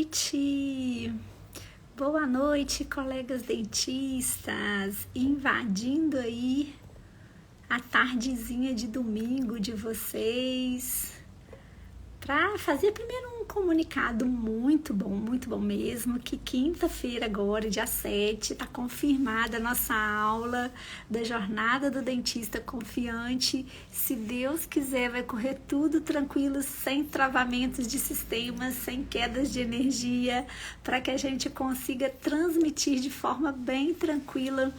noite! Boa noite, colegas dentistas! Invadindo aí a tardezinha de domingo de vocês para fazer primeiro um comunicado muito bom mesmo, que quinta-feira agora, dia 7, está confirmada a nossa aula da Jornada do Dentista Confiante. Se Deus quiser, vai correr tudo tranquilo, sem travamentos de sistemas, sem quedas de energia, para que a gente consiga transmitir de forma bem tranquila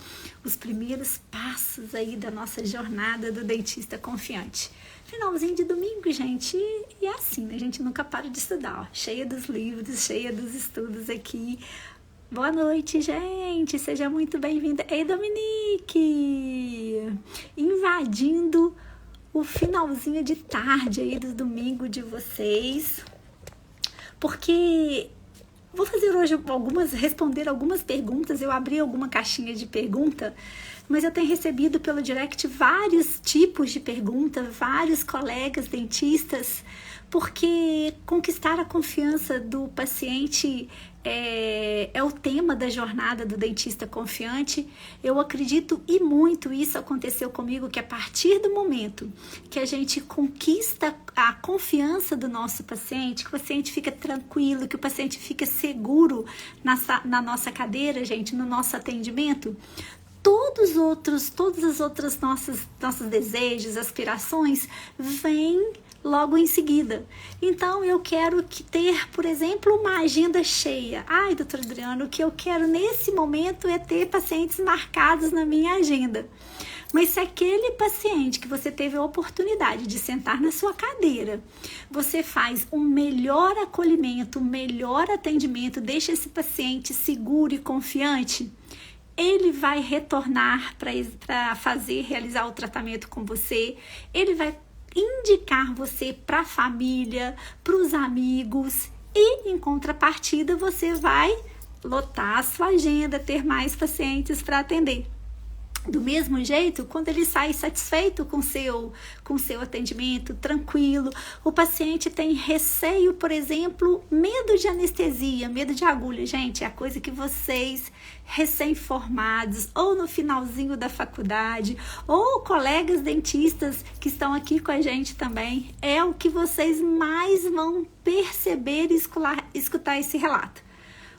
os primeiros passos aí da nossa Jornada do Dentista Confiante. Finalzinho de domingo, gente, e é assim, né? A gente nunca para de estudar, ó, cheia dos livros, cheia dos estudos aqui. Boa noite, gente, seja muito bem-vinda. Ei, Dominique! Invadindo o finalzinho de tarde aí do domingo de vocês, porque vou fazer hoje responder algumas perguntas. Eu abri alguma caixinha de pergunta, mas eu tenho recebido pelo direct vários tipos de pergunta, vários colegas dentistas, porque conquistar a confiança do paciente é o tema da Jornada do Dentista Confiante. Eu acredito e muito isso aconteceu comigo, que a partir do momento que a gente conquista a confiança do nosso paciente, que o paciente fica tranquilo, que o paciente fica seguro na nossa cadeira, gente, no nosso atendimento, todos os outros nossos desejos, aspirações vêm logo em seguida. Então, eu quero ter, por exemplo, uma agenda cheia. Ai, doutor Adriano, o que eu quero nesse momento é ter pacientes marcados na minha agenda. Mas se aquele paciente que você teve a oportunidade de sentar na sua cadeira, você faz um melhor acolhimento, um melhor atendimento, deixa esse paciente seguro e confiante, ele vai retornar para realizar o tratamento com você, ele vai indicar você para a família, para os amigos, e em contrapartida você vai lotar a sua agenda, ter mais pacientes para atender. Do mesmo jeito, quando ele sai satisfeito com seu atendimento, tranquilo, o paciente tem receio, por exemplo, medo de anestesia, medo de agulha. Gente, é a coisa que vocês, recém-formados, ou no finalzinho da faculdade, ou colegas dentistas que estão aqui com a gente também, é o que vocês mais vão perceber e escutar esse relato.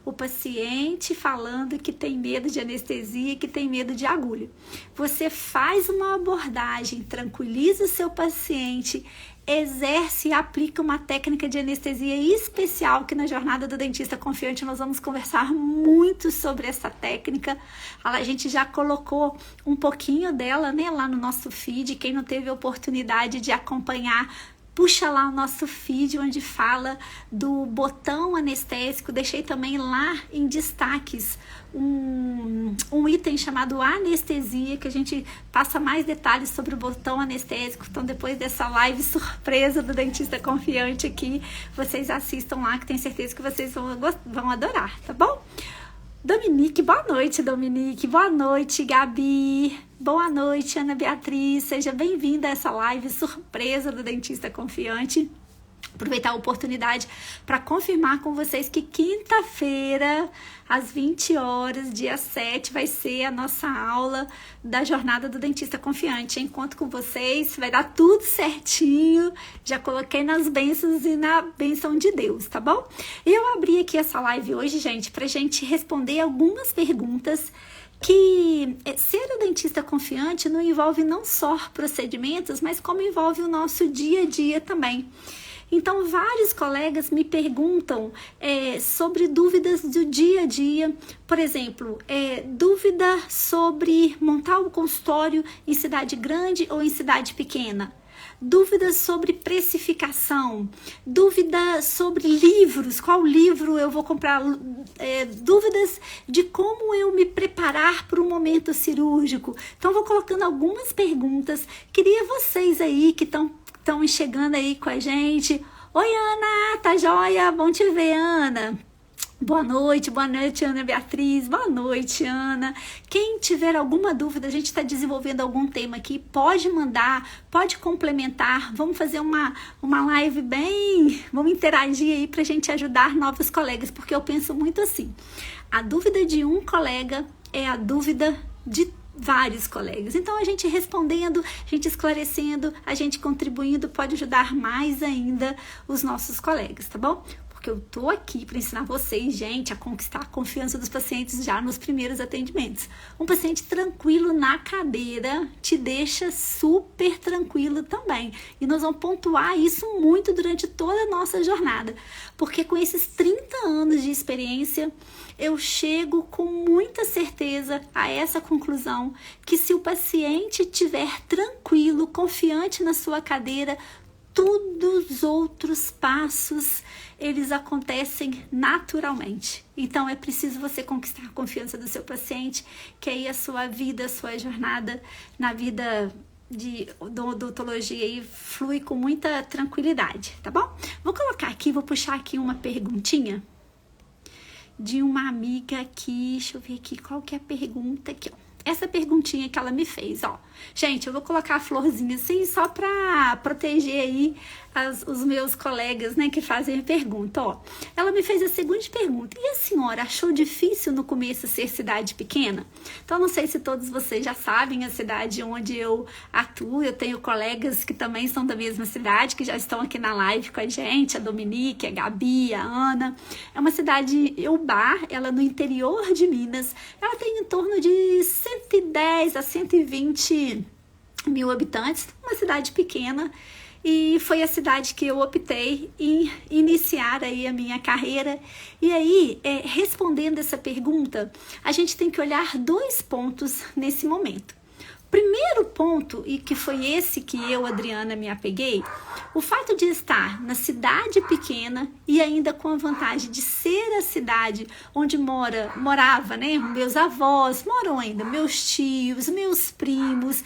O paciente falando que tem medo de anestesia, que tem medo de agulha. Você faz uma abordagem, tranquiliza o seu paciente, exerce e aplica uma técnica de anestesia especial, que na Jornada do Dentista Confiante nós vamos conversar muito sobre essa técnica. A gente já colocou um pouquinho dela, né, lá no nosso feed. Quem não teve a oportunidade de acompanhar, puxa lá o nosso feed onde fala do botão anestésico. Deixei também lá em destaques um item chamado anestesia, que a gente passa mais detalhes sobre o botão anestésico. Então, depois dessa live surpresa do Dentista Confiante aqui, vocês assistam lá, que tenho certeza que vocês vão adorar, tá bom? Dominique, boa noite, Dominique. Boa noite, Gabi. Boa noite, Ana Beatriz. Seja bem-vinda a essa live surpresa do Dentista Confiante. Aproveitar a oportunidade para confirmar com vocês que quinta-feira, às 20 horas, dia 7, vai ser a nossa aula da Jornada do Dentista Confiante. Encontro com vocês, vai dar tudo certinho. Já coloquei nas bênçãos e na bênção de Deus, tá bom? Eu abri aqui essa live hoje, gente, para a gente responder algumas perguntas, que ser o dentista confiante não envolve não só procedimentos, mas como envolve o nosso dia a dia também. Então, vários colegas me perguntam sobre dúvidas do dia a dia. Por exemplo, dúvida sobre montar um consultório em cidade grande ou em cidade pequena. Dúvidas sobre precificação, dúvidas sobre livros, qual livro eu vou comprar, dúvidas de como eu me preparar para um momento cirúrgico. Então, vou colocando algumas perguntas. Queria vocês aí que estão chegando aí com a gente. Oi, Ana, tá joia? Bom te ver, Ana. Boa noite, Ana Beatriz. Boa noite, Ana. Quem tiver alguma dúvida, a gente está desenvolvendo algum tema aqui, pode mandar, pode complementar. Vamos fazer uma live vamos interagir aí para a gente ajudar novos colegas, porque eu penso muito assim, a dúvida de um colega é a dúvida de vários colegas. Então, a gente respondendo, a gente esclarecendo, a gente contribuindo, pode ajudar mais ainda os nossos colegas, tá bom? Porque eu tô aqui para ensinar vocês, gente, a conquistar a confiança dos pacientes já nos primeiros atendimentos. Um paciente tranquilo na cadeira te deixa super tranquilo também. E nós vamos pontuar isso muito durante toda a nossa jornada. Porque com esses 30 anos de experiência, eu chego com muita certeza a essa conclusão que se o paciente estiver tranquilo, confiante na sua cadeira, todos os outros passos, eles acontecem naturalmente. Então, é preciso você conquistar a confiança do seu paciente, que aí a sua vida, a sua jornada na vida de odontologia aí flui com muita tranquilidade, tá bom? Vou colocar aqui, vou puxar aqui uma perguntinha de uma amiga aqui, deixa eu ver aqui, qual que é a pergunta aqui, ó. Essa perguntinha que ela me fez, ó. Gente, eu vou colocar a florzinha assim só pra proteger aí os meus colegas, né, que fazem a pergunta, ó. Ela me fez a seguinte pergunta: e a senhora achou difícil no começo ser cidade pequena? Então, não sei se todos vocês já sabem a cidade onde eu atuo. Eu tenho colegas que também são da mesma cidade, que já estão aqui na live com a gente, a Dominique, a Gabi, a Ana. É uma cidade, Eubá, ela no interior de Minas. Ela tem em torno de 110 a 120 mil habitantes, uma cidade pequena, e foi a cidade que eu optei em iniciar aí a minha carreira. E aí, respondendo essa pergunta, a gente tem que olhar 2 pontos nesse momento. Primeiro ponto, e que foi esse que eu, Adriana, me apeguei, o fato de estar na cidade pequena e ainda com a vantagem de ser a cidade onde morava, né, meus avós, moram ainda meus tios, meus primos,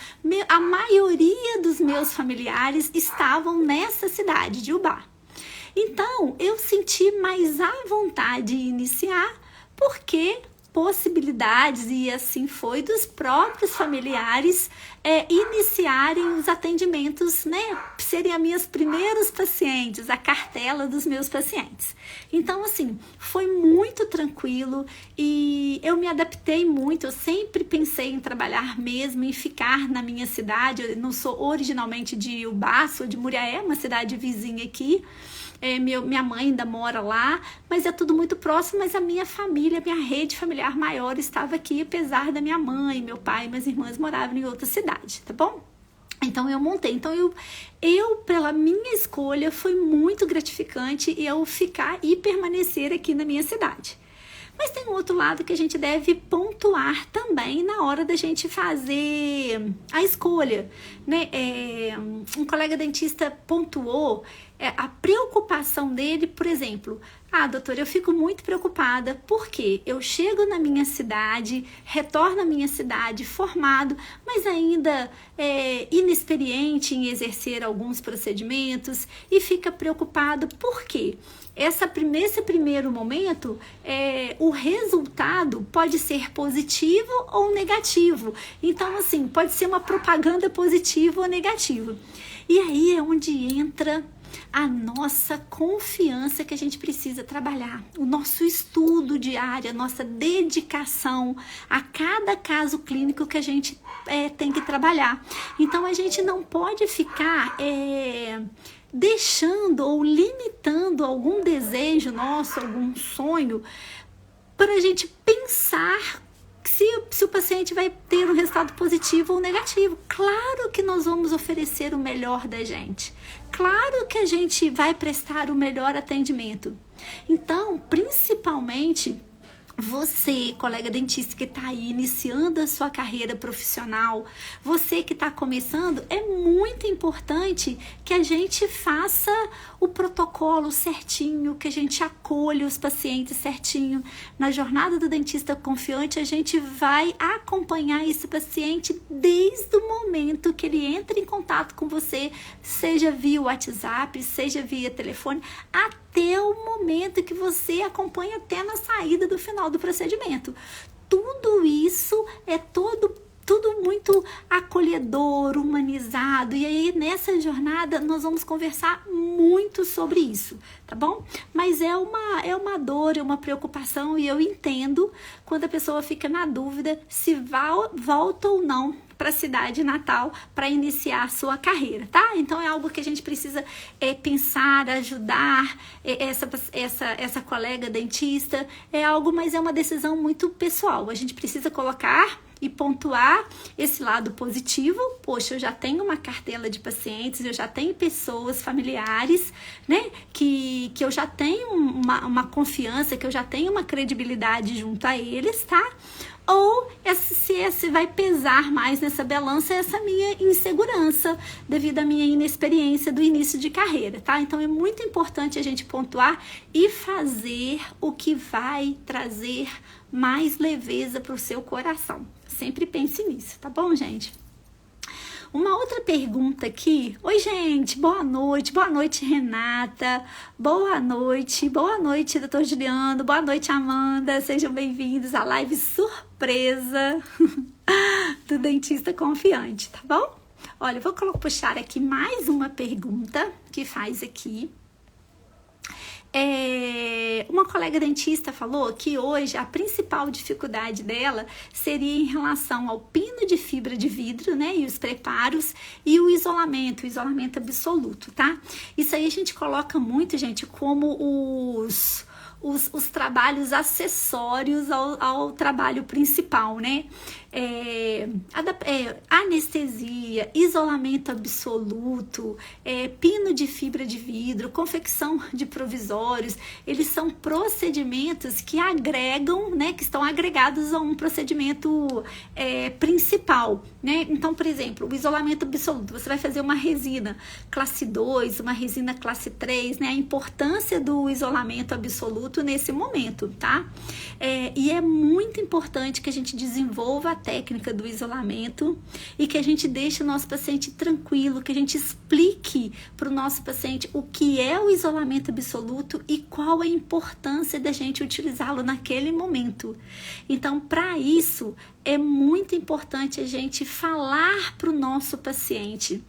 a maioria dos meus familiares estavam nessa cidade de Ubá. Então, eu senti mais à vontade de iniciar, porque possibilidades, e assim foi, dos próprios familiares iniciarem os atendimentos, né, serem as minhas primeiros pacientes, a cartela dos meus pacientes. Então, assim, foi muito tranquilo e eu me adaptei muito. Eu sempre pensei em trabalhar mesmo, em ficar na minha cidade. Eu não sou originalmente de Ubá, sou de Muriaé, uma cidade vizinha aqui. Minha mãe ainda mora lá, mas é tudo muito próximo. Mas a minha família, minha rede familiar maior estava aqui, apesar da minha mãe, meu pai e minhas irmãs moravam em outra cidade, tá bom? Então eu montei. Então eu pela minha escolha, foi muito gratificante eu ficar e permanecer aqui na minha cidade. Mas tem um outro lado que a gente deve pontuar também na hora da gente fazer a escolha, né? Um colega dentista pontuou a preocupação dele, por exemplo: doutora, eu fico muito preocupada porque eu chego na minha cidade, retorno à minha cidade formado, mas ainda inexperiente em exercer alguns procedimentos, e fica preocupado porque esse primeiro momento, o resultado pode ser positivo ou negativo. Então, assim, pode ser uma propaganda positiva ou negativa. E aí é onde entra a nossa confiança, que a gente precisa trabalhar, o nosso estudo diário, a nossa dedicação a cada caso clínico que a gente tem que trabalhar. Então, a gente não pode ficar deixando ou limitando algum desejo nosso, algum sonho, para a gente pensar se o paciente vai ter um resultado positivo ou negativo. Claro que nós vamos oferecer o melhor da gente. Claro que a gente vai prestar o melhor atendimento. Então, principalmente você, colega dentista que está aí iniciando a sua carreira profissional, você que está começando, é muito importante que a gente faça o protocolo certinho, que a gente acolha os pacientes certinho. Na jornada do dentista confiante, a gente vai acompanhar esse paciente desde o momento que ele entra em contato com você, seja via WhatsApp, seja via telefone, até até o momento que você acompanha até na saída do final do procedimento. Tudo isso é tudo muito acolhedor, humanizado. E aí, nessa jornada, nós vamos conversar muito sobre isso, tá bom? Mas é uma dor, é uma preocupação, e eu entendo quando a pessoa fica na dúvida se volta ou não para a cidade natal para iniciar a sua carreira, tá? Então é algo que a gente precisa pensar, ajudar essa colega dentista, é algo, mas é uma decisão muito pessoal. A gente precisa colocar e pontuar esse lado positivo. Poxa, eu já tenho uma cartela de pacientes, eu já tenho pessoas familiares, né, que eu já tenho uma confiança, que eu já tenho uma credibilidade junto a eles, tá? Ou se vai pesar mais nessa balança essa minha insegurança devido à minha inexperiência do início de carreira, tá? Então é muito importante a gente pontuar e fazer o que vai trazer mais leveza para o seu coração. Sempre pense nisso, tá bom, gente? Uma outra pergunta aqui. Oi, gente, boa noite, Renata, boa noite, doutor Juliano, boa noite, Amanda, sejam bem-vindos à live surpresa do Dentista Confiante, tá bom? Olha, eu vou puxar aqui mais uma pergunta que faz aqui. Uma colega dentista falou que hoje a principal dificuldade dela seria em relação ao pino de fibra de vidro, né, e os preparos e o isolamento absoluto, tá? Isso aí a gente coloca muito, gente, como os trabalhos acessórios ao trabalho principal, né? Anestesia, isolamento absoluto, pino de fibra de vidro, confecção de provisórios, eles são procedimentos que agregam, né, que estão agregados a um procedimento principal, né? Então, por exemplo, o isolamento absoluto, você vai fazer uma resina classe 2, uma resina classe 3, né? A importância do isolamento absoluto nesse momento, tá? E é muito importante que a gente desenvolva a técnica do isolamento e que a gente deixe o nosso paciente tranquilo, que a gente explique para o nosso paciente o que é o isolamento absoluto e qual a importância da gente utilizá-lo naquele momento. Então, para isso, é muito importante a gente falar para o nosso paciente.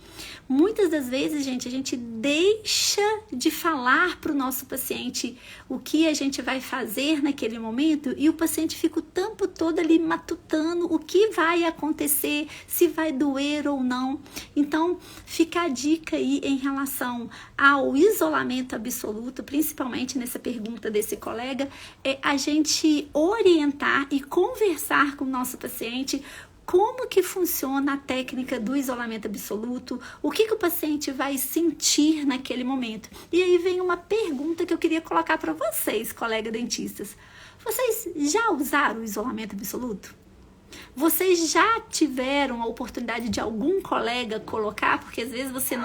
Muitas das vezes, gente, a gente deixa de falar para o nosso paciente o que a gente vai fazer naquele momento e o paciente fica o tempo todo ali matutando o que vai acontecer, se vai doer ou não. Então, fica a dica aí em relação ao isolamento absoluto, principalmente nessa pergunta desse colega, é a gente orientar e conversar com o nosso paciente como que funciona a técnica do isolamento absoluto, o que o paciente vai sentir naquele momento. E aí vem uma pergunta que eu queria colocar para vocês, colegas dentistas. Vocês já usaram o isolamento absoluto? Vocês já tiveram a oportunidade de algum colega colocar? Porque às vezes você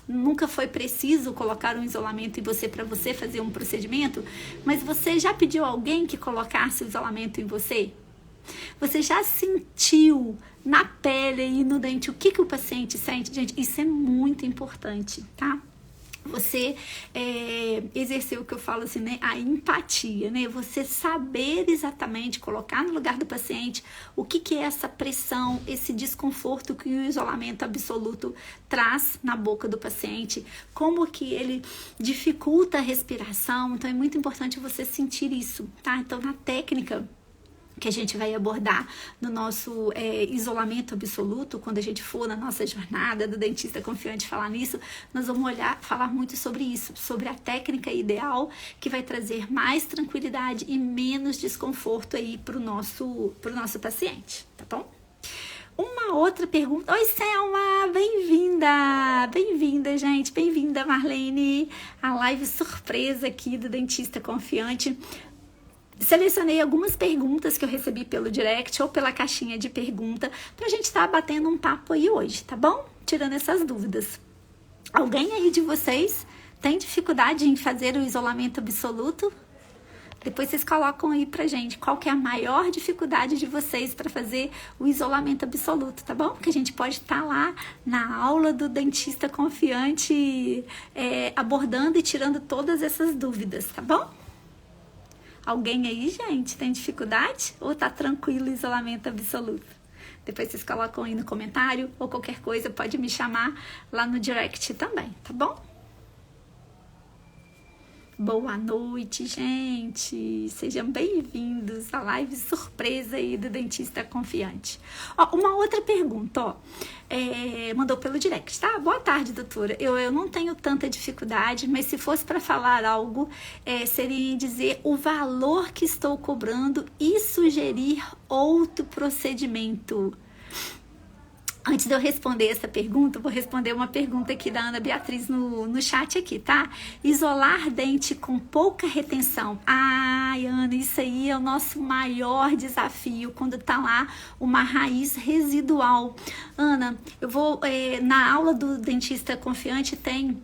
nunca foi preciso colocar um isolamento em você para você fazer um procedimento, mas você já pediu a alguém que colocasse o isolamento em você? Você já sentiu na pele e no dente o que o paciente sente? Gente, isso é muito importante, tá? Você exercer o que eu falo assim, né? A empatia, né? Você saber exatamente, colocar no lugar do paciente o que é essa pressão, esse desconforto que o isolamento absoluto traz na boca do paciente, como que ele dificulta a respiração. Então é muito importante você sentir isso, tá? Então na técnica que a gente vai abordar no nosso isolamento absoluto, quando a gente for na nossa jornada do Dentista Confiante falar nisso, nós vamos falar muito sobre isso, sobre a técnica ideal que vai trazer mais tranquilidade e menos desconforto aí pro nosso paciente, tá bom? Uma outra pergunta. Oi, Selma, bem-vinda, gente, bem-vinda, Marlene, a live surpresa aqui do Dentista Confiante. Selecionei algumas perguntas que eu recebi pelo direct ou pela caixinha de pergunta pra gente estar batendo um papo aí hoje, tá bom? Tirando essas dúvidas. Alguém aí de vocês tem dificuldade em fazer o isolamento absoluto? Depois vocês colocam aí pra gente qual que é a maior dificuldade de vocês para fazer o isolamento absoluto, tá bom? Que a gente pode estar lá na aula do dentista confiante abordando e tirando todas essas dúvidas, tá bom? Alguém aí, gente, tem dificuldade? Ou tá tranquilo o isolamento absoluto? Depois vocês colocam aí no comentário ou qualquer coisa, pode me chamar lá no direct também, tá bom? Boa noite, gente! Sejam bem-vindos à live surpresa aí do Dentista Confiante. Ó, uma outra pergunta, ó, mandou pelo direct, tá? Boa tarde, doutora. Eu não tenho tanta dificuldade, mas se fosse para falar algo, seria em dizer o valor que estou cobrando e sugerir outro procedimento. Antes de eu responder essa pergunta, eu vou responder uma pergunta aqui da Ana Beatriz no chat aqui, tá? Isolar dente com pouca retenção. Ai, Ana, isso aí é o nosso maior desafio quando tá lá uma raiz residual. Ana, eu vou, na aula do Dentista Confiante tem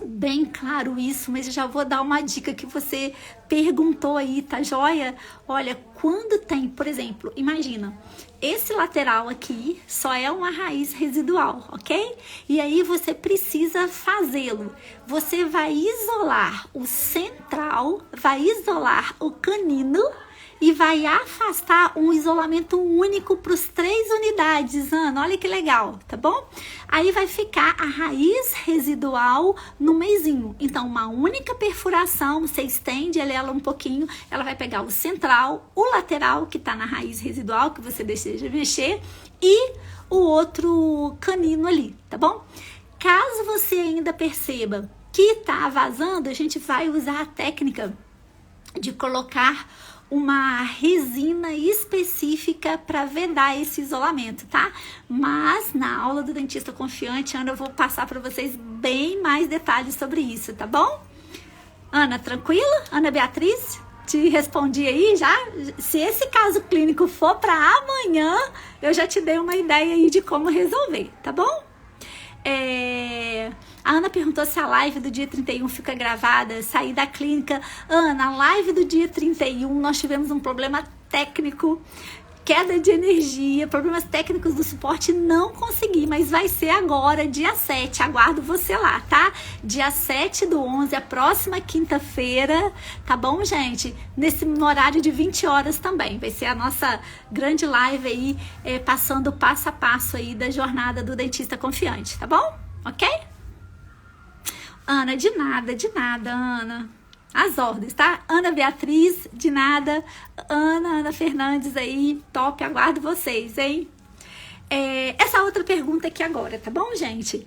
bem claro isso, mas eu já vou dar uma dica que você perguntou aí, tá joia? Olha, quando tem, por exemplo, imagina, esse lateral aqui só é uma raiz residual, ok? E aí você precisa fazê-lo. Você vai isolar o central, vai isolar o canino e vai afastar um isolamento único para os 3 unidades, Ana. Olha que legal, tá bom? Aí vai ficar a raiz residual no meizinho. Então, uma única perfuração, você estende ela um pouquinho, ela vai pegar o central, o lateral, que está na raiz residual, que você deseja mexer, e o outro canino ali, tá bom? Caso você ainda perceba que está vazando, a gente vai usar a técnica de colocar uma resina específica para vedar esse isolamento, tá? Mas na aula do Dentista Confiante, Ana, eu vou passar para vocês bem mais detalhes sobre isso, tá bom? Ana, tranquila? Ana Beatriz, te respondi aí já? Se esse caso clínico for para amanhã, eu já te dei uma ideia aí de como resolver, tá bom? A Ana perguntou se a live do dia 31 fica gravada, sair da clínica. Ana, a live do dia 31 nós tivemos um problema técnico, queda de energia, problemas técnicos do suporte, não consegui, mas vai ser agora, dia 7, aguardo você lá, tá? Dia 7/11, a próxima quinta-feira, tá bom, gente? No horário de 20 horas também, vai ser a nossa grande live aí, passando passo a passo aí da jornada do Dentista Confiante, tá bom? Ok? Ana, de nada, Ana. As ordens, tá? Ana Beatriz, de nada. Ana Fernandes aí, top, aguardo vocês, hein? Essa outra pergunta aqui agora, tá bom, gente?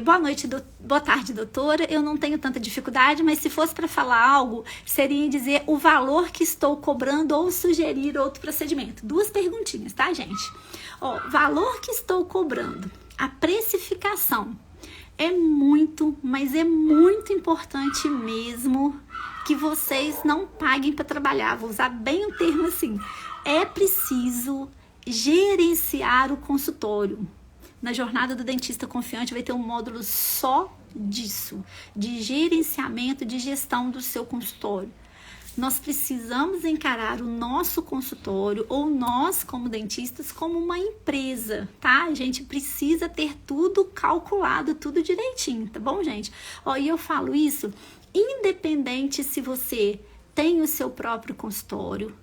Boa noite, boa tarde, doutora. Eu não tenho tanta dificuldade, mas se fosse para falar algo, seria dizer o valor que estou cobrando ou sugerir outro procedimento. 2 perguntinhas, tá, gente? Ó, valor que estou cobrando, a precificação. É muito, mas é muito importante mesmo que vocês não paguem para trabalhar. Vou usar bem o termo assim. É preciso gerenciar o consultório. Na jornada do Dentista Confiante vai ter um módulo só disso, de gerenciamento, de gestão do seu consultório. Nós precisamos encarar o nosso consultório ou nós como dentistas como uma empresa, tá? A gente precisa ter tudo calculado, tudo direitinho, tá bom, gente? Ó, e eu falo isso independente se você tem o seu próprio consultório,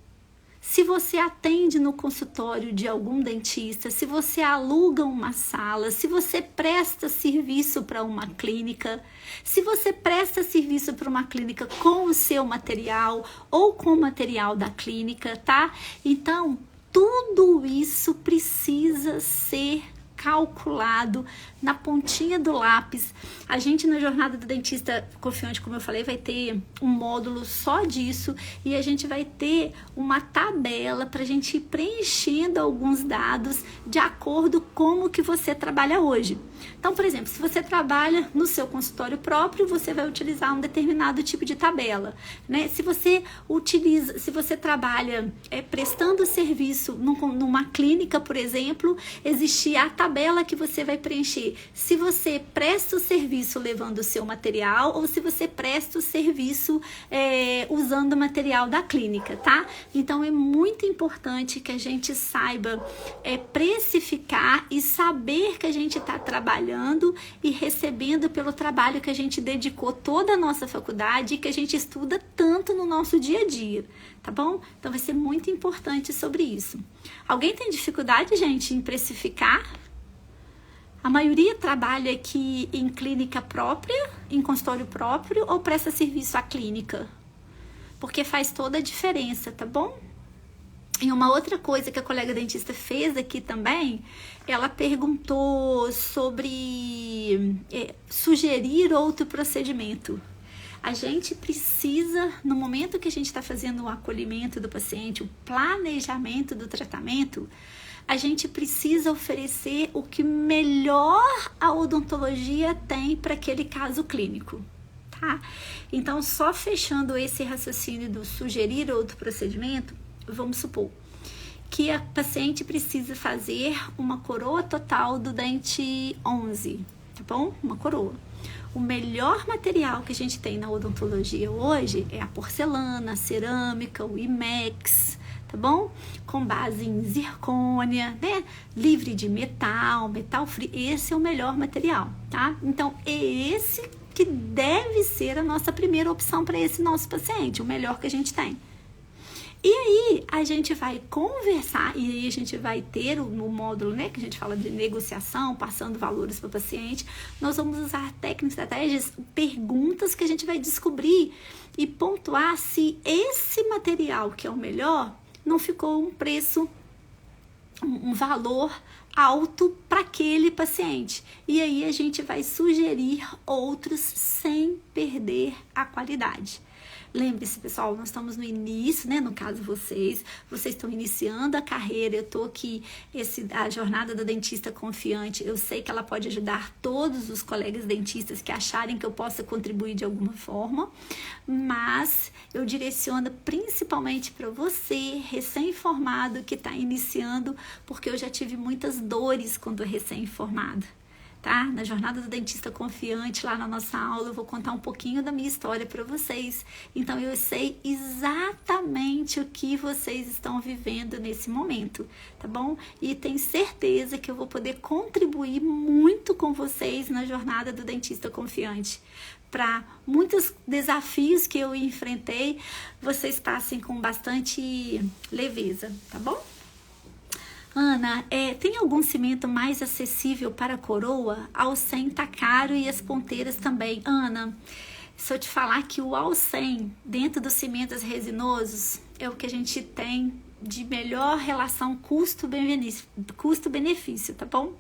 se você atende no consultório de algum dentista, se você aluga uma sala, se você presta serviço para uma clínica, se você presta serviço para uma clínica com o seu material ou com o material da clínica, tá? Então, tudo isso precisa ser calculado na pontinha do lápis. A gente na jornada do Dentista Confiante, como eu falei, vai ter um módulo só disso e a gente vai ter uma tabela para a gente ir preenchendo alguns dados de acordo com o que você trabalha hoje. Então, por exemplo, se você trabalha no seu consultório próprio, você vai utilizar um determinado tipo de tabela, né? Se você trabalha prestando serviço numa clínica, por exemplo, existe a tabela que você vai preencher. Se você presta o serviço levando o seu material ou se você presta o serviço usando o material da clínica, tá? Então, é muito importante que a gente saiba precificar e saber que a gente está trabalhando e recebendo pelo trabalho que a gente dedicou toda a nossa faculdade e que a gente estuda tanto no nosso dia a dia, tá bom? Então vai ser muito importante sobre isso. Alguém tem dificuldade, gente, em precificar? A maioria trabalha aqui em clínica própria, em consultório próprio ou presta serviço à clínica? Porque faz toda a diferença, tá bom? E uma outra coisa que a colega dentista fez aqui também, ela perguntou sobre sugerir outro procedimento. A gente precisa, no momento que a gente está fazendo o acolhimento do paciente, o planejamento do tratamento, a gente precisa oferecer o que melhor a odontologia tem para aquele caso clínico. Tá? Então, só fechando esse raciocínio do sugerir outro procedimento, vamos supor que a paciente precisa fazer uma coroa total do dente 11, tá bom? Uma coroa. O melhor material que a gente tem na odontologia hoje é a porcelana, a cerâmica, o IMEX, tá bom? Com base em zircônia, né? Livre de metal, metal frio. Esse é o melhor material, tá? Então, é esse que deve ser a nossa primeira opção para esse nosso paciente, o melhor que a gente tem. E aí, a gente vai conversar, e aí a gente vai ter no módulo, né, que a gente fala de negociação, passando valores para o paciente, nós vamos usar técnicas, estratégias, perguntas que a gente vai descobrir e pontuar se esse material que é o melhor não ficou um preço, um valor alto para aquele paciente. E aí a gente vai sugerir outros sem perder a qualidade. Lembre-se, pessoal, nós estamos no início, né? No caso, vocês estão iniciando a carreira. Eu tô aqui, a jornada do dentista confiante, eu sei que ela pode ajudar todos os colegas dentistas que acharem que eu possa contribuir de alguma forma, mas eu direciono principalmente para você, recém-formado, que está iniciando, porque eu já tive muitas dores quando recém-formado. Tá? Na jornada do dentista confiante, lá na nossa aula, eu vou contar um pouquinho da minha história para vocês. Então, eu sei exatamente o que vocês estão vivendo nesse momento, tá bom? E tenho certeza que eu vou poder contribuir muito com vocês na jornada do dentista confiante. Para muitos desafios que eu enfrentei, vocês passem com bastante leveza, tá bom? Ana, tem algum cimento mais acessível para a coroa? Alcem tá caro e as ponteiras também. Ana, se eu te falar que o Alcem, dentro dos cimentos resinosos, é o que a gente tem de melhor relação custo-benefício, tá bom?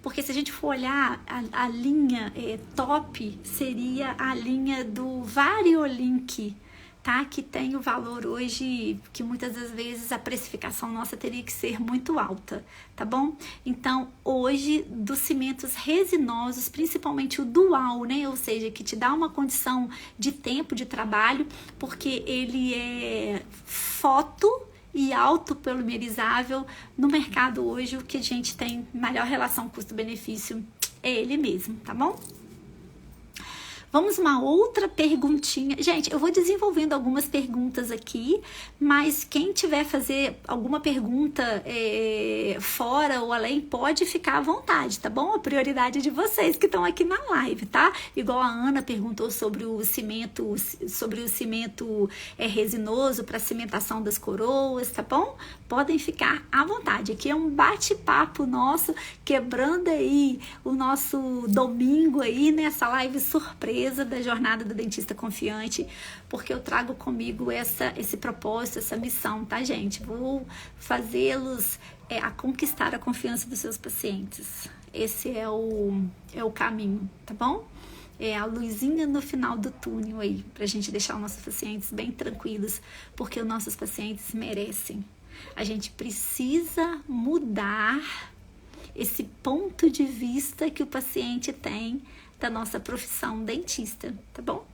Porque se a gente for olhar a linha top, seria a linha do Variolink, tá? Que tem o valor hoje, que muitas das vezes a precificação nossa teria que ser muito alta, tá bom? Então, hoje, dos cimentos resinosos, principalmente o dual, né? Ou seja, que te dá uma condição de tempo de trabalho, porque ele é foto e autopolimerizável. No mercado hoje, o que a gente tem maior relação custo-benefício é ele mesmo, tá bom? Vamos uma outra perguntinha. Gente, eu vou desenvolvendo algumas perguntas aqui, mas quem tiver fazer alguma pergunta fora ou além, pode ficar à vontade, tá bom? A prioridade é de vocês que estão aqui na live, tá? Igual a Ana perguntou sobre o cimento resinoso para cimentação das coroas, tá bom? Podem ficar à vontade. Aqui é um bate-papo nosso, quebrando aí o nosso domingo aí nessa live surpresa da jornada do dentista confiante, porque eu trago comigo esse propósito, essa missão, tá, gente? Vou fazê-los a conquistar a confiança dos seus pacientes. Esse é o caminho, tá bom? É a luzinha no final do túnel aí, pra gente deixar os nossos pacientes bem tranquilos, porque os nossos pacientes merecem. A gente precisa mudar esse ponto de vista que o paciente tem da nossa profissão dentista, tá bom?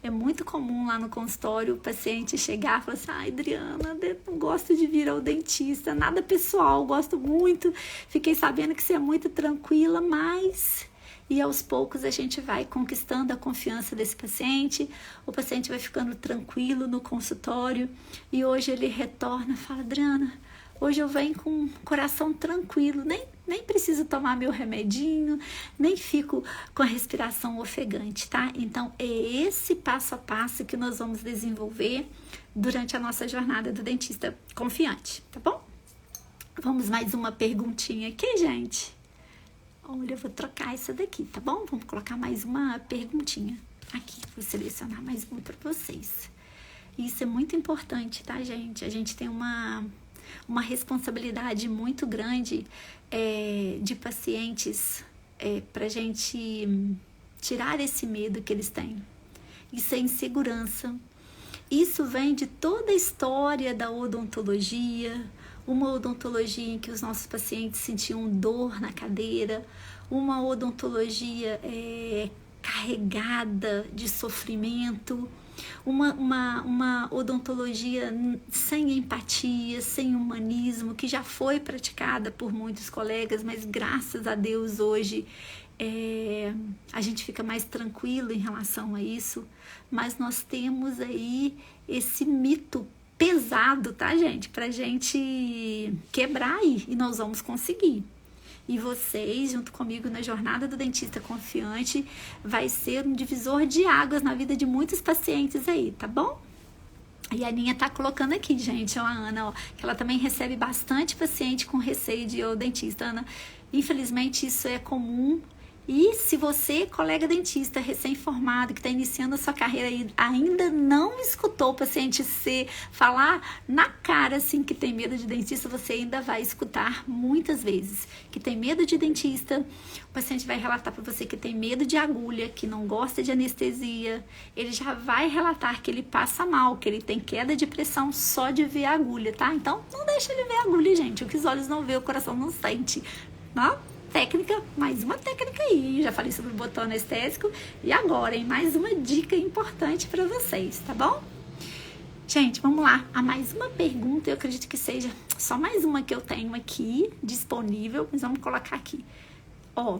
É muito comum lá no consultório o paciente chegar e falar assim: ai, Adriana, eu não gosto de vir ao dentista, nada pessoal, gosto muito, fiquei sabendo que você é muito tranquila, mas... E aos poucos a gente vai conquistando a confiança desse paciente, o paciente vai ficando tranquilo no consultório e hoje ele retorna e fala: Adriana, hoje eu venho com o coração tranquilo, nem preciso tomar meu remedinho, nem fico com a respiração ofegante, tá? Então é esse passo a passo que nós vamos desenvolver durante a nossa jornada do dentista confiante, tá bom? Vamos mais uma perguntinha aqui, gente. Olha, eu vou trocar essa daqui, tá bom? Vamos colocar mais uma perguntinha aqui. Vou selecionar mais uma para vocês. Isso é muito importante, tá, gente? A gente tem uma responsabilidade muito grande de pacientes pra gente tirar esse medo que eles têm. Isso é insegurança. Isso vem de toda a história da odontologia, uma odontologia em que os nossos pacientes sentiam dor na cadeira, uma odontologia carregada de sofrimento, uma odontologia sem empatia, sem humanismo, que já foi praticada por muitos colegas, mas graças a Deus hoje a gente fica mais tranquilo em relação a isso. Mas nós temos aí esse mito pesado, tá, gente? Pra gente quebrar aí, e nós vamos conseguir. E vocês, junto comigo na jornada do dentista confiante, vai ser um divisor de águas na vida de muitos pacientes aí, tá bom? E a Aninha tá colocando aqui, gente, ó, a Ana, ó, que ela também recebe bastante paciente com receio de ir ao dentista. Ana, infelizmente isso é comum. E se você, colega dentista recém-formado, que está iniciando a sua carreira e ainda não escutou o paciente falar na cara assim que tem medo de dentista, você ainda vai escutar muitas vezes que tem medo de dentista. O paciente vai relatar para você que tem medo de agulha, que não gosta de anestesia. Ele já vai relatar que ele passa mal, que ele tem queda de pressão só de ver a agulha, tá? Então, não deixa ele ver a agulha, gente. O que os olhos não vê, o coração não sente, tá? Técnica, mais uma técnica aí, já falei sobre o botão anestésico e agora, hein, mais uma dica importante para vocês, tá bom? Gente, vamos lá, a mais uma pergunta, eu acredito que seja só mais uma que eu tenho aqui disponível, mas vamos colocar aqui, ó.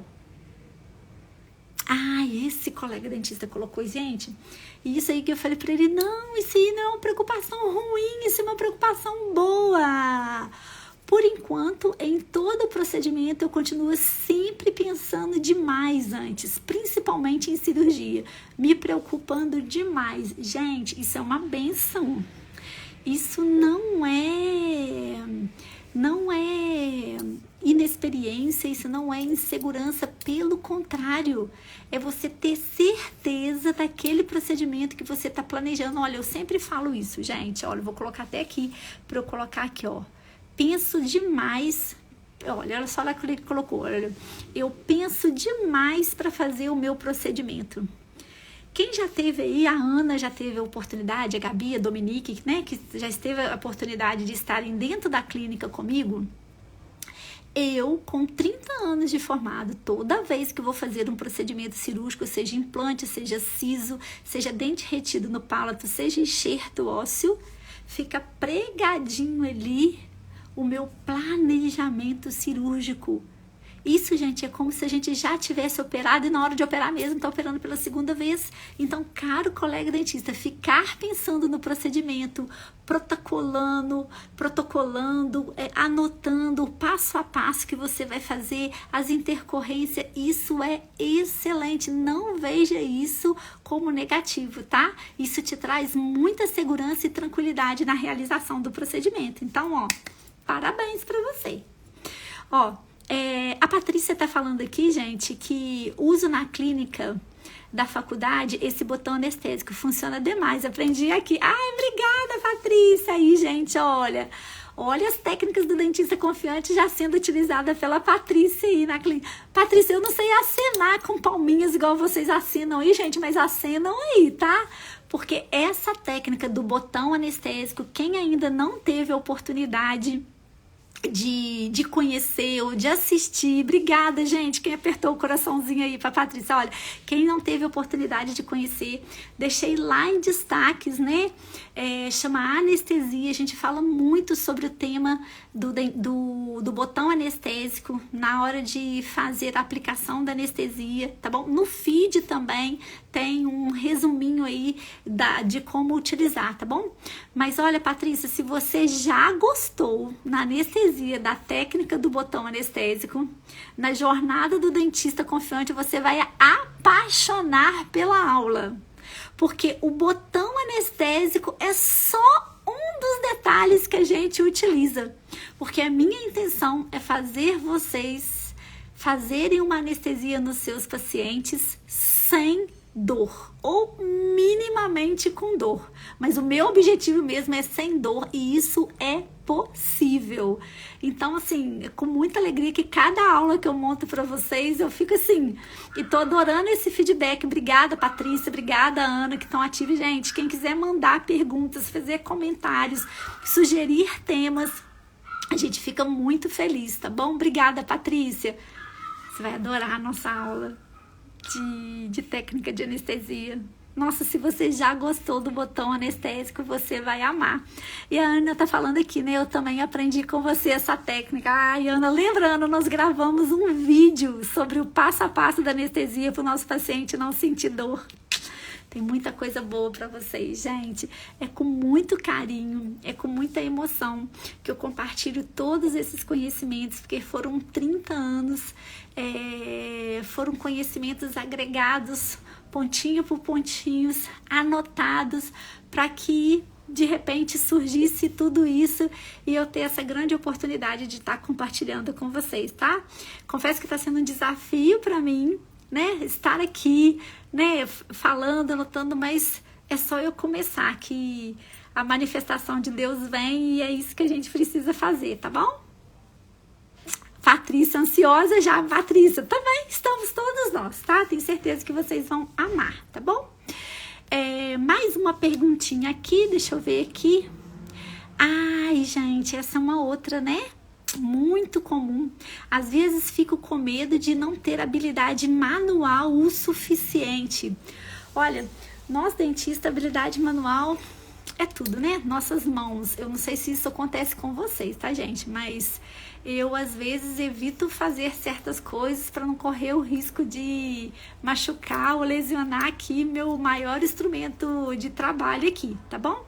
Esse colega dentista colocou, gente, isso aí que eu falei para ele, não, isso aí não é uma preocupação ruim, isso é uma preocupação boa. Por enquanto, em todo o procedimento, eu continuo sempre pensando demais antes, principalmente em cirurgia, me preocupando demais. Gente, isso é uma benção. Isso não é inexperiência, isso não é insegurança, pelo contrário, é você ter certeza daquele procedimento que você está planejando. Olha, eu sempre falo isso, gente, olha, eu vou colocar até aqui, para eu colocar aqui, ó. Penso demais, olha só lá que ele colocou, olha, eu penso demais para fazer o meu procedimento. Quem já teve aí, a Ana já teve a oportunidade, a Gabi, a Dominique, né, que já teve a oportunidade de estarem dentro da clínica comigo, eu, com 30 anos de formado, toda vez que eu vou fazer um procedimento cirúrgico, seja implante, seja siso, seja dente retido no palato, seja enxerto ósseo, fica pregadinho ali o meu planejamento cirúrgico. Isso, gente, é como se a gente já tivesse operado e na hora de operar mesmo, está operando pela segunda vez. Então, caro colega dentista, ficar pensando no procedimento, protocolando, anotando o passo a passo que você vai fazer, as intercorrências, isso é excelente. Não veja isso como negativo, tá? Isso te traz muita segurança e tranquilidade na realização do procedimento. Então, ó, parabéns para você. Ó, a Patrícia tá falando aqui, gente, que uso na clínica da faculdade esse botão anestésico. Funciona demais. Aprendi aqui. Ai, obrigada, Patrícia. Aí, gente, olha as técnicas do dentista confiante já sendo utilizadas pela Patrícia aí na clínica. Patrícia, eu não sei acenar com palminhas igual vocês assinam aí, gente, mas acenam aí, tá? Porque essa técnica do botão anestésico, quem ainda não teve a oportunidade de conhecer ou de assistir. Obrigada, gente, quem apertou o coraçãozinho aí pra Patrícia. Olha, quem não teve oportunidade de conhecer, deixei lá em destaques, né? Chama anestesia. A gente fala muito sobre o tema do botão anestésico na hora de fazer a aplicação da anestesia, tá bom? No feed também tem um resuminho aí de como utilizar, tá bom? Mas olha, Patrícia, se você já gostou na anestesia da técnica do botão anestésico, na jornada do dentista confiante, você vai apaixonar pela aula. Porque o botão anestésico é só um dos detalhes que a gente utiliza. Porque a minha intenção é fazer vocês fazerem uma anestesia nos seus pacientes sem dor, ou minimamente com dor. Mas o meu objetivo mesmo é sem dor, e isso é possível. Então, assim, é com muita alegria que cada aula que eu monto para vocês, eu fico assim, e tô adorando esse feedback. Obrigada, Patrícia, obrigada, Ana, que estão ativos. Gente, quem quiser mandar perguntas, fazer comentários, sugerir temas, a gente fica muito feliz, tá bom? Obrigada, Patrícia. Você vai adorar a nossa aula de técnica de anestesia. Nossa, se você já gostou do botão anestésico, você vai amar. E a Ana tá falando aqui, né? Eu também aprendi com você essa técnica. Ai, Ana, lembrando, nós gravamos um vídeo sobre o passo a passo da anestesia para o nosso paciente não sentir dor. Tem muita coisa boa para vocês, gente. É com muito carinho, é com muita emoção que eu compartilho todos esses conhecimentos, porque foram 30 anos, foram conhecimentos agregados, pontinho por pontinhos, anotados, para que de repente surgisse tudo isso e eu ter essa grande oportunidade de estar compartilhando com vocês, tá? Confesso que está sendo um desafio para mim, né, estar aqui, né, falando, anotando, mas é só eu começar que a manifestação de Deus vem e é isso que a gente precisa fazer, tá bom? Patrícia, ansiosa já. Patrícia, também estamos todos nós, tá? Tenho certeza que vocês vão amar, tá bom? Mais uma perguntinha aqui, deixa eu ver aqui. Ai, gente, essa é uma outra, né? Muito comum. Às vezes fico com medo de não ter habilidade manual o suficiente. Olha, nós dentistas, habilidade manual é tudo, né? Nossas mãos. Eu não sei se isso acontece com vocês, tá, gente? Mas eu, às vezes, evito fazer certas coisas para não correr o risco de machucar ou lesionar aqui meu maior instrumento de trabalho aqui, tá bom?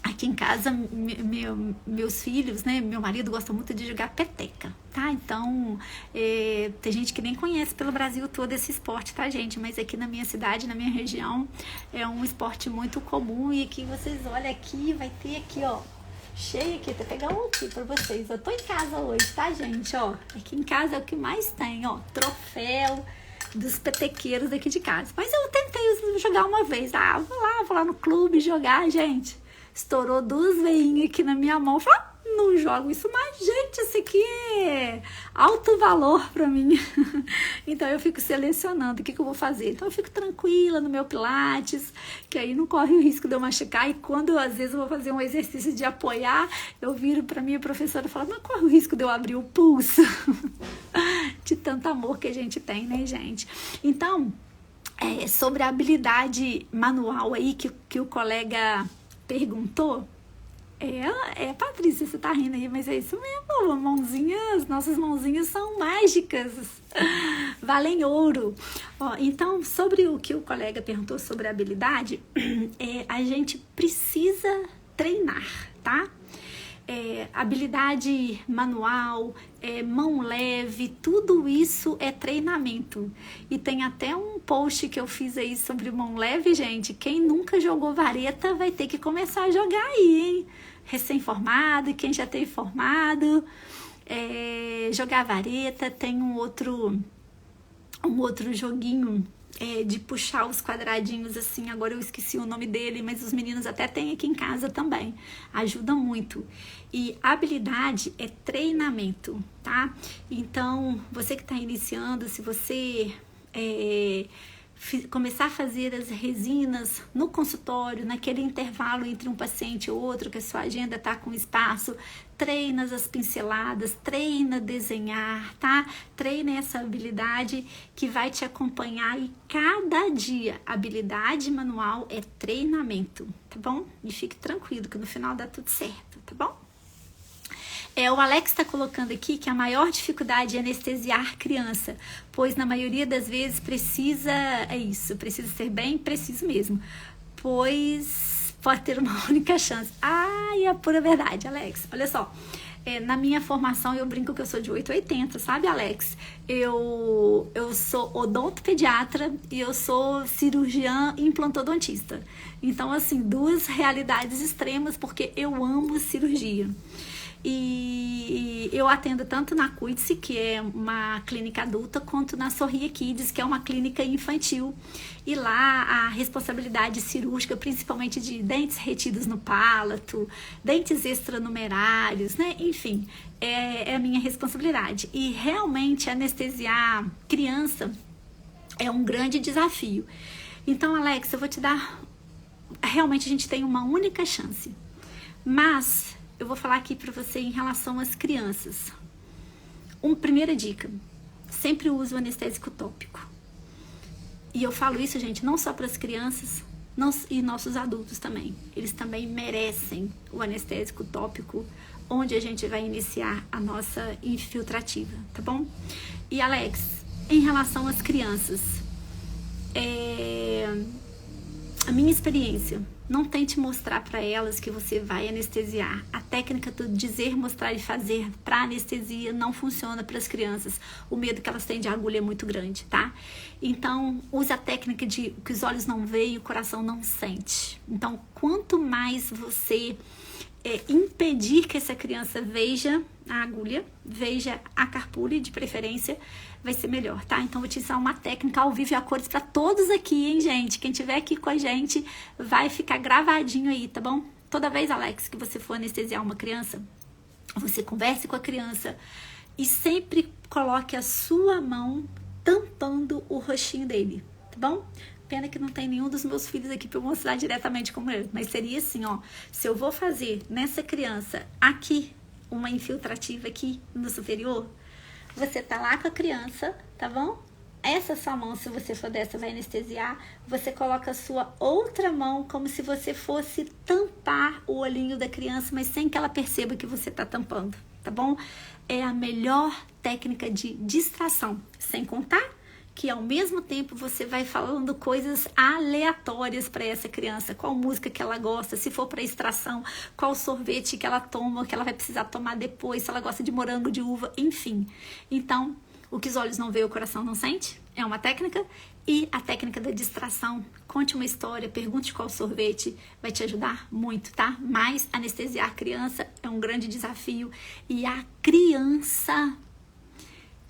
Aqui em casa, meus filhos, né, meu marido gosta muito de jogar peteca, tá? Então, tem gente que nem conhece pelo Brasil todo esse esporte, tá, gente? Mas aqui na minha cidade, na minha região, é um esporte muito comum. E aqui vocês olham aqui, vai ter aqui, ó, cheio aqui, vou pegar um aqui pra vocês. Eu tô em casa hoje, tá, gente? Ó, aqui em casa é o que mais tem, ó, troféu dos petequeiros aqui de casa. Mas eu tentei jogar uma vez, vou lá no clube jogar, gente. Estourou 2 veinhas aqui na minha mão. Falei, não jogo isso mais, gente, isso aqui é alto valor pra mim. Então eu fico selecionando o que eu vou fazer. Então eu fico tranquila no meu pilates, que aí não corre o risco de eu machucar. E quando às vezes eu vou fazer um exercício de apoiar, eu viro pra minha professora e falo, mas corre o risco de eu abrir o pulso. De tanto amor que a gente tem, né, gente? Então, sobre a habilidade manual aí que o colega perguntou, Patrícia, você tá rindo aí, mas é isso mesmo, nossas mãozinhas são mágicas, valem ouro. Ó, então, sobre o que o colega perguntou sobre a habilidade, a gente precisa treinar, tá? Habilidade manual, mão leve, tudo isso é treinamento. E tem até um post que eu fiz aí sobre mão leve, gente. Quem nunca jogou vareta vai ter que começar a jogar aí, hein? Recém-formado, quem já tem formado, jogar vareta. Tem um outro joguinho de puxar os quadradinhos assim, agora eu esqueci o nome dele, mas os meninos até têm aqui em casa também, ajuda muito. E habilidade é treinamento, tá? Então, você que está iniciando, se você começar a fazer as resinas no consultório, naquele intervalo entre um paciente e outro, que a sua agenda está com espaço, treina as pinceladas, treina desenhar, tá? Treina essa habilidade que vai te acompanhar e cada dia. Habilidade manual é treinamento, tá bom? E fique tranquilo que no final dá tudo certo, tá bom? O Alex está colocando aqui que a maior dificuldade é anestesiar criança, pois na maioria das vezes precisa ser bem preciso mesmo, pois pode ter uma única chance. Ai, é a pura verdade, Alex. Olha só, na minha formação eu brinco que eu sou de 880, sabe, Alex? Eu sou odontopediatra e eu sou cirurgiã implantodontista. Então, assim, duas realidades extremas, porque eu amo cirurgia. E eu atendo tanto na Cuide-se, que é uma clínica adulta, quanto na Sorria Kids, que é uma clínica infantil. E lá a responsabilidade cirúrgica, principalmente de dentes retidos no palato, dentes extranumerários, né? Enfim, é a minha responsabilidade. E realmente anestesiar criança é um grande desafio. Então, Alex, eu vou te dar... Realmente a gente tem uma única chance. Mas... eu vou falar aqui para você em relação às crianças. Primeira dica, sempre use o anestésico tópico. E eu falo isso, gente, não só para as crianças, e nossos adultos também. Eles também merecem o anestésico tópico, onde a gente vai iniciar a nossa infiltrativa, tá bom? E Alex, em relação às crianças, a minha experiência... não tente mostrar para elas que você vai anestesiar. A técnica do dizer, mostrar e fazer para anestesia não funciona para as crianças. O medo que elas têm de agulha é muito grande, tá? Então, use a técnica de que os olhos não veem e o coração não sente. Então, quanto mais você impedir que essa criança veja a agulha, veja a carpule de preferência, vai ser melhor, tá? Então, vou te ensinar uma técnica ao vivo e a cores para todos aqui, hein, gente? Quem tiver aqui com a gente vai ficar gravadinho aí, tá bom? Toda vez, Alex, que você for anestesiar uma criança, você converse com a criança e sempre coloque a sua mão tampando o rostinho dele, tá bom? Pena que não tem nenhum dos meus filhos aqui para eu mostrar diretamente como é, mas seria assim, ó, se eu vou fazer nessa criança aqui, uma infiltrativa aqui no superior, você tá lá com a criança, tá bom? Essa sua mão, se você for dessa, vai anestesiar, você coloca a sua outra mão como se você fosse tampar o olhinho da criança, mas sem que ela perceba que você tá tampando, tá bom? É a melhor técnica de distração, sem contar que ao mesmo tempo você vai falando coisas aleatórias para essa criança, qual música que ela gosta, se for para extração, qual sorvete que ela toma, que ela vai precisar tomar depois, se ela gosta de morango, de uva, enfim. Então, o que os olhos não veem, o coração não sente, é uma técnica. E a técnica da distração, conte uma história, pergunte qual sorvete, vai te ajudar muito, tá? Mas anestesiar a criança é um grande desafio e a criança,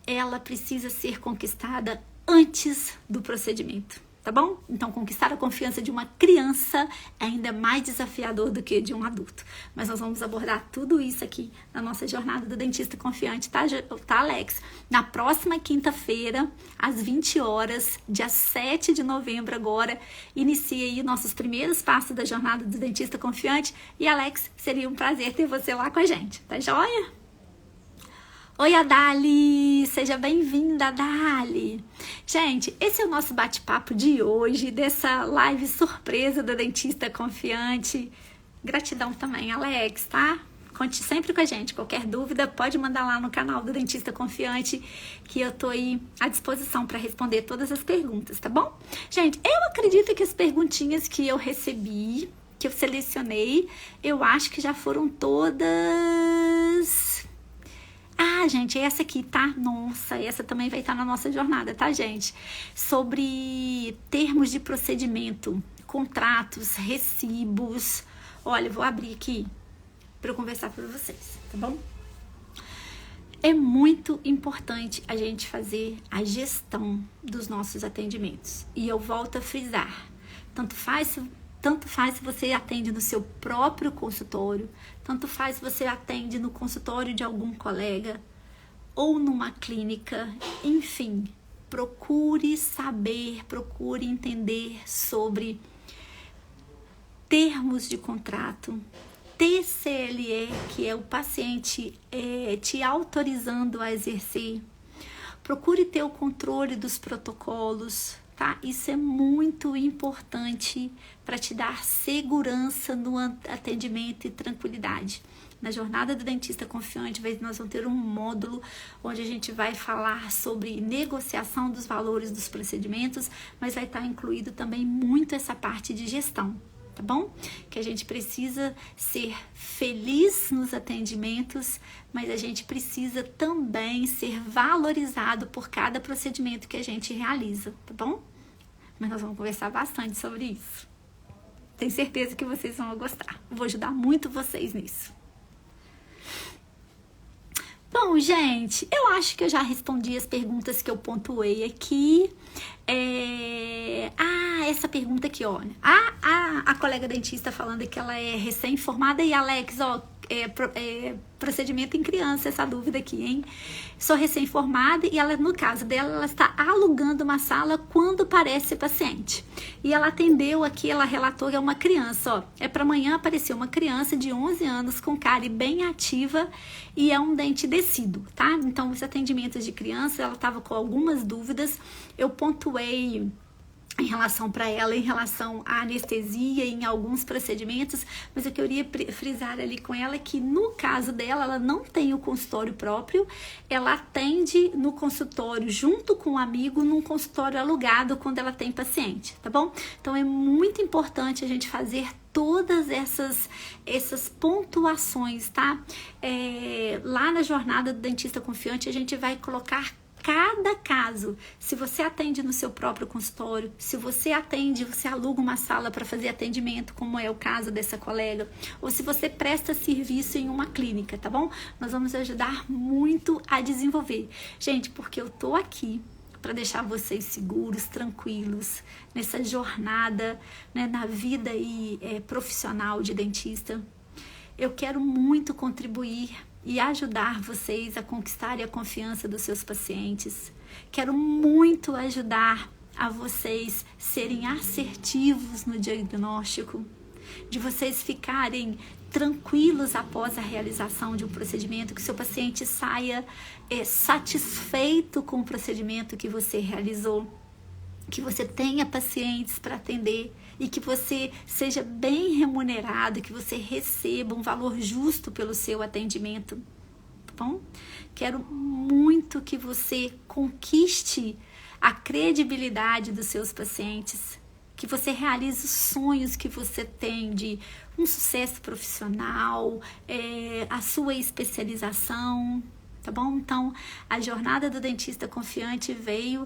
ela precisa ser conquistada antes do procedimento, tá bom? Então, conquistar a confiança de uma criança é ainda mais desafiador do que de um adulto. Mas nós vamos abordar tudo isso aqui na nossa jornada do dentista confiante, tá, Alex? Na próxima quinta-feira, às 20 horas, dia 7 de novembro agora, inicia aí nossos primeiros passos da jornada do dentista confiante. E, Alex, seria um prazer ter você lá com a gente, tá joia? Oi, Adali! Seja bem-vinda, Adali! Gente, esse é o nosso bate-papo de hoje, dessa live surpresa do Dentista Confiante. Gratidão também, Alex, tá? Conte sempre com a gente. Qualquer dúvida, pode mandar lá no canal do Dentista Confiante, que eu tô aí à disposição para responder todas as perguntas, tá bom? Gente, eu acredito que as perguntinhas que eu recebi, que eu selecionei, eu acho que já foram todas... Ah, gente, essa aqui, tá? Nossa, essa também vai estar na nossa jornada, tá, gente? Sobre termos de procedimento, contratos, recibos. Olha, vou abrir aqui para eu conversar com vocês, tá bom? É muito importante a gente fazer a gestão dos nossos atendimentos. E eu volto a frisar, tanto faz se você atende no seu próprio consultório, tanto faz se você atende no consultório de algum colega ou numa clínica, enfim, procure saber, procure entender sobre termos de contrato, TCLE, que é o paciente te autorizando a exercer. Procure ter o controle dos protocolos, tá? Isso é muito importante para te dar segurança no atendimento e tranquilidade. Na jornada do dentista confiante, nós vamos ter um módulo onde a gente vai falar sobre negociação dos valores dos procedimentos, mas vai estar incluído também muito essa parte de gestão, tá bom? Que a gente precisa ser feliz nos atendimentos, mas a gente precisa também ser valorizado por cada procedimento que a gente realiza, tá bom? Mas nós vamos conversar bastante sobre isso. Tenho certeza que vocês vão gostar. Vou ajudar muito vocês nisso. Bom, gente, eu acho que eu já respondi as perguntas que eu pontuei aqui. Essa pergunta aqui, olha. A colega dentista falando que ela é recém-formada. E Alex, ó, procedimento em criança, essa dúvida aqui, hein? Sou recém-formada e ela, no caso dela, ela está alugando uma sala quando parece paciente. E ela atendeu aqui, ela relatou que é uma criança, ó. Para amanhã apareceu uma criança de 11 anos com cárie bem ativa e é um dente descido, tá? Então, os atendimentos de criança, ela estava com algumas dúvidas. Eu pontuei em relação para ela, em relação à anestesia, em alguns procedimentos, mas eu queria frisar ali com ela que no caso dela, ela não tem o consultório próprio, ela atende no consultório junto com um amigo, num consultório alugado quando ela tem paciente, tá bom? Então é muito importante a gente fazer todas essas pontuações, tá? Lá na jornada do dentista confiante, a gente vai colocar cada caso. Se você atende no seu próprio consultório, se você aluga uma sala para fazer atendimento, como é o caso dessa colega, ou se você presta serviço em uma clínica, tá bom? Nós vamos ajudar muito a desenvolver. Gente, porque eu tô aqui para deixar vocês seguros, tranquilos, nessa jornada, né, na vida profissional de dentista. Eu quero muito contribuir e ajudar vocês a conquistarem a confiança dos seus pacientes. Quero muito ajudar a vocês serem assertivos no diagnóstico, de vocês ficarem tranquilos após a realização de um procedimento, que seu paciente saia satisfeito com o procedimento que você realizou, que você tenha pacientes para atender e que você seja bem remunerado, que você receba um valor justo pelo seu atendimento, tá bom? Quero muito que você conquiste a credibilidade dos seus pacientes, que você realize os sonhos que você tem de um sucesso profissional, a sua especialização, tá bom? Então, a jornada do dentista confiante veio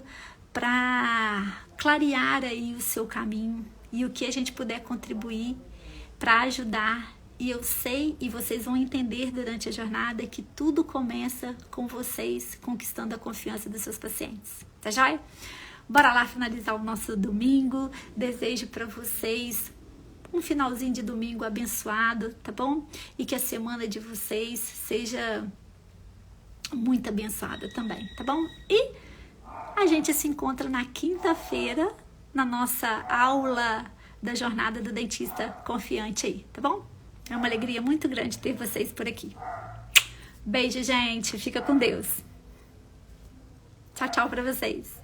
para clarear aí o seu caminho e o que a gente puder contribuir para ajudar. E eu sei, e vocês vão entender durante a jornada, que tudo começa com vocês conquistando a confiança dos seus pacientes, tá joia? Bora lá finalizar o nosso domingo. Desejo para vocês um finalzinho de domingo abençoado, tá bom? E que a semana de vocês seja muito abençoada também, tá bom? E a gente se encontra na quinta-feira, na nossa aula da jornada do dentista confiante aí, tá bom? É uma alegria muito grande ter vocês por aqui. Beijo, gente. Fica com Deus. Tchau, tchau pra vocês.